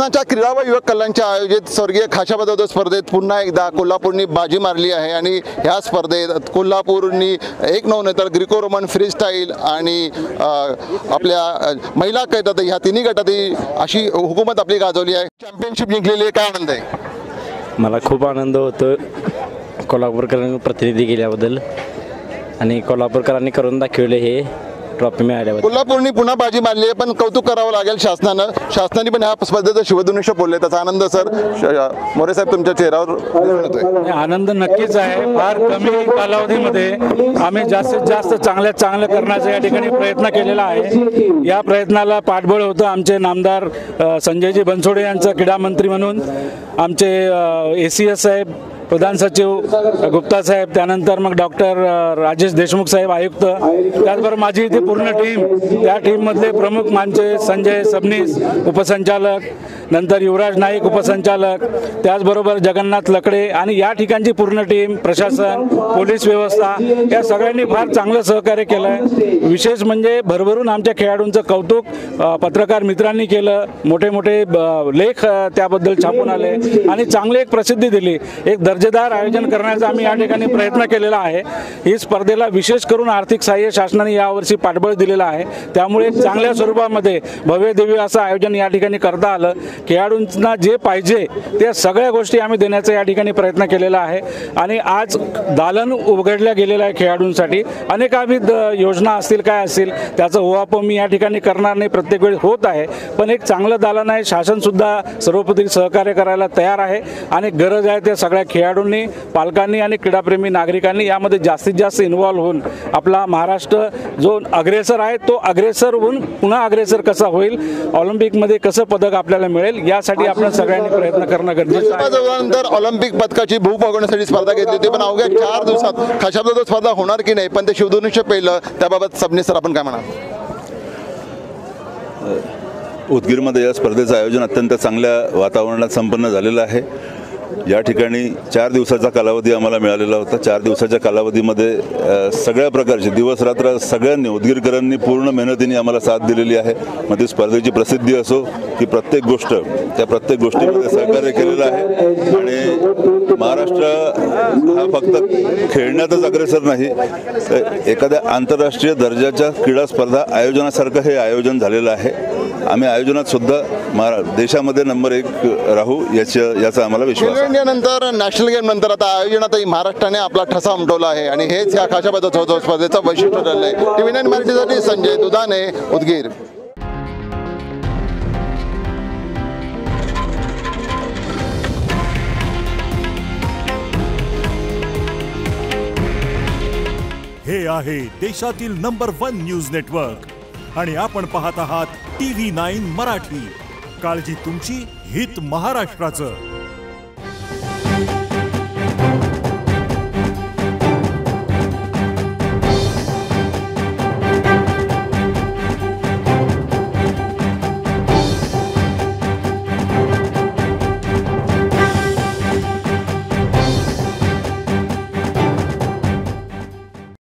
शासनाच्या क्रीडा व युवक कल्याणच्या आयोजित स्वर्गीय खाशाबद्ध स्पर्धेत पुन्हा एकदा कोल्हापूरनी बाजी मारली आहे आणि ह्या स्पर्धेत कोल्हापूरनी 1-9 तर ग्रिको रोमन फ्री स्टाईल आणि आपल्या महिला गटात ह्या तिन्ही गटातही अशी हुकूमत आपली गाजवली आहे। चॅम्पियनशिप जिंकलेली आहे, काय आनंद आहे? मला खूप आनंद होतो कोल्हापूरकरांनी प्रतिनिधी केल्याबद्दल आणि कोल्हापूरकरांनी करून दाखवले हे ट्रॉफी मिळाल्याबद्दल। कोल्हापूरनी पुन्हा बाजी मारली आहे, पण कौतुक करावं लागेल शासनाने पण ह्या स्पर्धेचं शिवधनुष्य बोलले, त्याचा आनंद सर मोरे साहेब तुमच्या चेहऱ्यावर दिसून येतोय। आनंद नक्कीच आहे। फार कमी कालावधीमध्ये आम्ही जास्तीत जास्त चांगलं करण्याचा या ठिकाणी प्रयत्न केलेला आहे। या प्रयत्नाला पाठबळ होतं आमचे नामदार संजयजी बनसोडे यांचं क्रीडा मंत्री म्हणून, आमचे ACS साहेब, प्रधान सचिव गुप्ता साहेब, त्यानंतर मग डॉक्टर राजेश देशमुख साहेब आयुक्त, त्याचबरोबर माझी इथे पूर्ण टीम, त्या टीममधले प्रमुख मानचे संजय सबनीस उपसंचालक, नंतर युवराज नाईक उपसंचालक, त्याचबरोबर जगन्नाथ लकडे आणि या ठिकाणची पूर्ण टीम, प्रशासन, पोलीस व्यवस्था या सगळ्यांनी फार चांगलं सहकार्य केलं आहे। विशेष म्हणजे भरभरून आमच्या खेळाडूंचं कौतुक पत्रकार मित्रांनी केलं, मोठे मोठे लेख त्याबद्दल छापून आले आणि चांगली एक प्रसिद्धी दिली। एक दर्जेदार आयोजन करण्याचा आम्ही या ठिकाणी प्रयत्न केलेला आहे। ही स्पर्धेला विशेष करून आर्थिक सहाय्य शासनाने यावर्षी पाठबळ दिलेलं आहे, त्यामुळे चांगल्या स्वरूपामध्ये भव्य दिव्य असं आयोजन या ठिकाणी करता आलं। खेळाडूंना जे पाहिजे त्या सगळ्या गोष्टी आम्ही देण्याचा या ठिकाणी प्रयत्न केलेला आहे आणि आज दालन उघडल्या गेलेलं आहे खेळाडूंसाठी। अनेकाविध योजना असतील, काय असतील, त्याचा उहापोह मी या ठिकाणी करणार नाही, प्रत्येक वेळी होत आहे, पण एक चांगलं दालन आहे। शासनसुद्धा सर्वपती सहकार्य करायला तयार आहे आणि गरज आहे त्या सगळ्या खेळाडूंनी, पालकांनी आणि क्रीडाप्रेमी नागरिकांनी यामध्ये जास्तीत जास्त इन्व्हॉल्व होऊन आपला महाराष्ट्र जो अग्रेसर आहे तो अग्रेसर होऊन पुन्हा अग्रेसर कसा होईल, ऑलिम्पिकमध्ये कसं पदक आपल्याला मिळेल यासाठी आपण सगळ्यांनी प्रयत्न करणं गरजेचं आहे। नंतर ऑलिम्पिक पदकाची भूक भागवण्यासाठी स्पर्धा घेतली होती, पण अवघ्या 4 दिवसात खाशाबद्ध स्पर्धा होणार की नाही, पण ते शिवधनुष्य पेलं, त्याबाबत सबनीस सर आपण काय म्हणाल? उदगीरमध्ये या स्पर्धेचं आयोजन अत्यंत चांगल्या वातावरणात संपन्न झालेलं आहे। या ठिकाणी 4 दिवसाचा कालावधी आम्हाला मिळालेला होता। 4 दिवसाच्या कालावधीमध्ये सगळ्या प्रकारचे दिवस रात्र सगळ्यांनी उदगीरकरांनी पूर्ण मेहनतीने आम्हाला साथ दिलेली आहे। मग ती स्पर्धेची प्रसिद्धी असो की प्रत्येक गोष्ट, त्या प्रत्येक गोष्टीमध्ये सहकार्य केलेलं आहे आणि महाराष्ट्र हा फक्त खेळण्यातच अग्रेसर नाही, एखाद्या आंतरराष्ट्रीय दर्जाच्या क्रीडा स्पर्धा आयोजनासारखं हे आयोजन झालेलं आहे। आम्ही आयोजनात सुद्धा देशामध्ये नंबर 1 राहू याचा आम्हाला विश्वास आहे। नंतर नॅशनल गेम नंतर आता आयोजनातही महाराष्ट्राने आपला ठसा उमटवला आहे आणि हेच या खाशाबद्ध स्पर्धेचं वैशिष्ट्य ठरलं आहे। TV9 मराठीसाठी संजय दुधाने, उदगीर। हे आहे देशातील नंबर 1 न्यूज नेटवर्क आणि आपण पाहत आहात TV9 मराठी। काळजी तुमची, हित महाराष्ट्राचं।